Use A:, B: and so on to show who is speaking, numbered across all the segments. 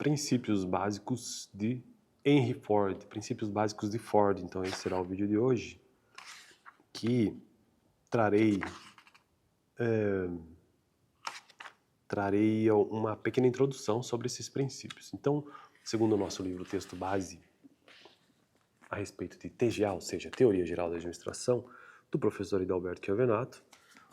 A: Princípios básicos de Henry Ford, princípios básicos de Ford. Então esse será o vídeo de hoje, que trarei uma pequena introdução sobre esses princípios. Então, segundo o nosso livro Texto Base, a respeito de TGA, ou seja, Teoria Geral da Administração, do professor Hidalberto Chiavenato,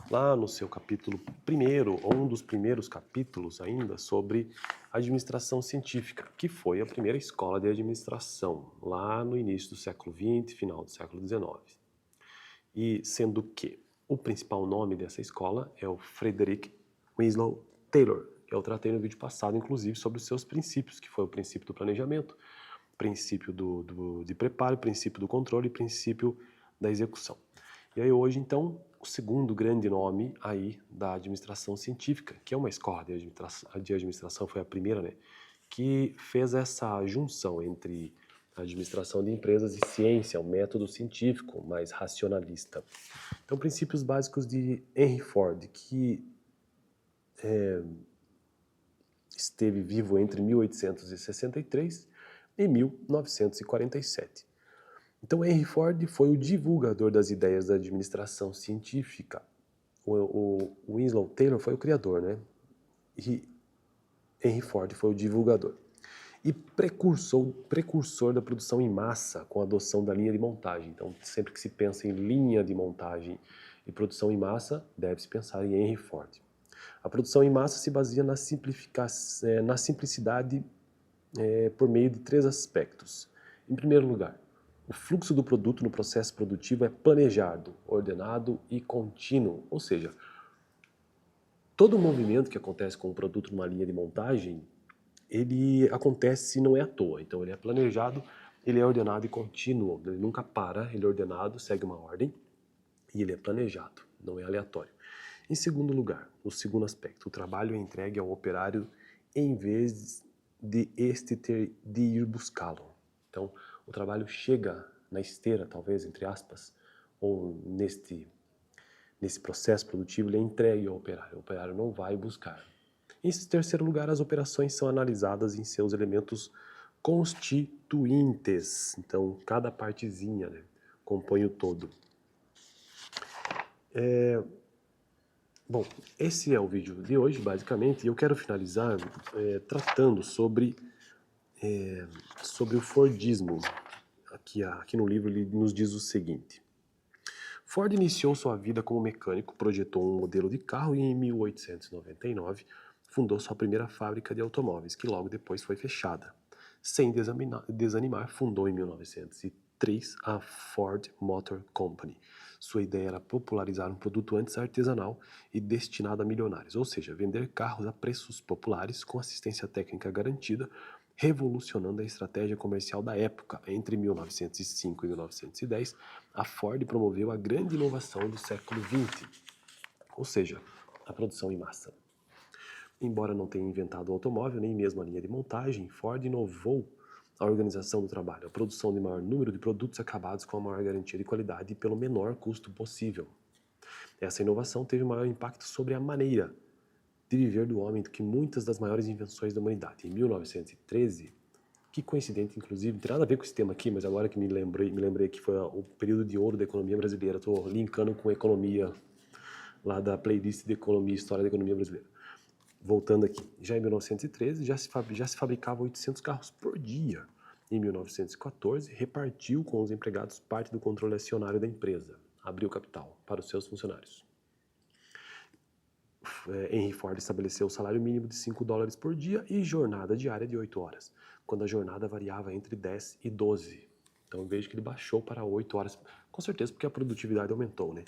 A: lá no seu capítulo primeiro, ou um dos primeiros capítulos ainda, sobre administração científica, que foi a primeira escola de administração, lá no início do século XX, final do século XIX. E sendo que o principal nome dessa escola é o Frederick Winslow Taylor, que eu tratei no vídeo passado, inclusive, sobre os seus princípios, que foi o princípio do planejamento, princípio de preparo, princípio do controle e princípio da execução. E aí hoje, então, o segundo grande nome aí da administração científica, que é uma escola de administração, foi a primeira, né, que fez essa junção entre a administração de empresas e ciência, um método científico mais racionalista. Então, princípios básicos de Henry Ford, que esteve vivo entre 1863 e 1947. Então, Henry Ford foi o divulgador das ideias da administração científica. O Winslow Taylor foi o criador, né? E Henry Ford foi o divulgador. E precursor da produção em massa com a adoção da linha de montagem. Então, sempre que se pensa em linha de montagem e produção em massa, deve-se pensar em Henry Ford. A produção em massa se baseia na simplicidade por meio de 3 aspectos. Em primeiro lugar, o fluxo do produto no processo produtivo é planejado, ordenado e contínuo, ou seja, todo o movimento que acontece com o produto numa linha de montagem, ele acontece não é à toa, então ele é planejado, ele é ordenado e contínuo, ele nunca para, ele é ordenado, segue uma ordem e ele é planejado, não é aleatório. Em segundo lugar, o segundo aspecto, o trabalho é entregue ao operário em vez de este ter de ir buscá-lo. Então, o trabalho chega na esteira, talvez, entre aspas, ou nesse processo produtivo, ele é entregue ao operário. O operário não vai buscar. Em terceiro lugar, as operações são analisadas em seus elementos constituintes. Então, cada partezinha, né, compõe o todo. Bom, esse é o vídeo de hoje, basicamente, e eu quero finalizar tratando sobre o Fordismo. Aqui no livro ele nos diz o seguinte: Ford iniciou sua vida como mecânico, projetou um modelo de carro e em 1899 fundou sua primeira fábrica de automóveis, que logo depois foi fechada. Sem desanimar, fundou em 1903 a Ford Motor Company. Sua ideia era popularizar um produto antes artesanal e destinado a milionários, ou seja, vender carros a preços populares com assistência técnica garantida, revolucionando a estratégia comercial da época. Entre 1905 e 1910, a Ford promoveu a grande inovação do século XX, ou seja, a produção em massa. Embora não tenha inventado o automóvel, nem mesmo a linha de montagem, Ford inovou a organização do trabalho, a produção de maior número de produtos acabados com a maior garantia de qualidade e pelo menor custo possível. Essa inovação teve maior impacto sobre a maneira de viver do homem do que muitas das maiores invenções da humanidade. Em 1913, que coincidente, inclusive, não tem nada a ver com esse tema aqui, mas agora que me lembrei que foi o período de ouro da economia brasileira, estou linkando com a economia lá da playlist de economia e história da economia brasileira. Voltando aqui, já em 1913 já se fabricava 800 carros por dia. Em 1914, repartiu com os empregados parte do controle acionário da empresa, abriu capital para os seus funcionários. Henry Ford estabeleceu o salário mínimo de $5 por dia e jornada diária de 8 horas, quando a jornada variava entre 10 e 12. Então vejo que ele baixou para 8 horas, com certeza porque a produtividade aumentou, né?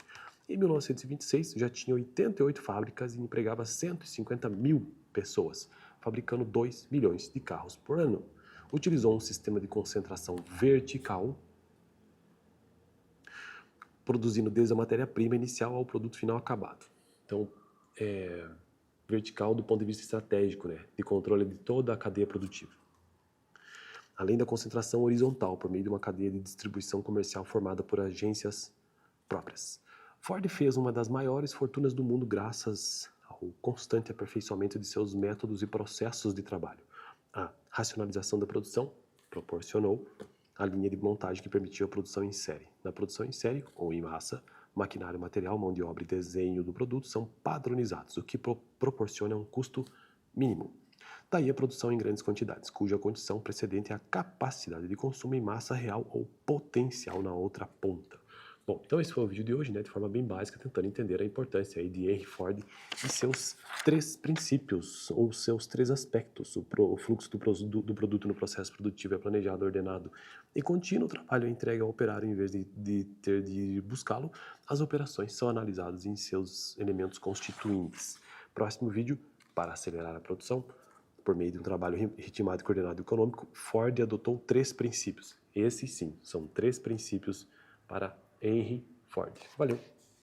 A: Em 1926 já tinha 88 fábricas e empregava 150 mil pessoas, fabricando 2 milhões de carros por ano. Utilizou um sistema de concentração vertical, produzindo desde a matéria-prima inicial ao produto final acabado. Então, vertical do ponto de vista estratégico, né, de controle de toda a cadeia produtiva. Além da concentração horizontal, por meio de uma cadeia de distribuição comercial formada por agências próprias. Ford fez uma das maiores fortunas do mundo graças ao constante aperfeiçoamento de seus métodos e processos de trabalho, a Racionalização da produção proporcionou a linha de montagem que permitiu a produção em série. Na produção em série, ou em massa, maquinário, material, mão de obra e desenho do produto são padronizados, o que proporciona um custo mínimo. Daí a produção em grandes quantidades, cuja condição precedente é a capacidade de consumo em massa real ou potencial na outra ponta. Bom, então esse foi o vídeo de hoje, né, de forma bem básica, tentando entender a importância aí de Henry Ford e seus 3 princípios, ou seus 3 aspectos. O fluxo do produto no processo produtivo é planejado, ordenado e contínuo. O trabalho é entregue ao operário em vez de ter de buscá-lo. As operações são analisadas em seus elementos constituintes. Próximo vídeo, para acelerar a produção, por meio de um trabalho ritmado, coordenado e econômico, Ford adotou 3 princípios. Esses sim, são 3 princípios para Henry Ford. Valeu!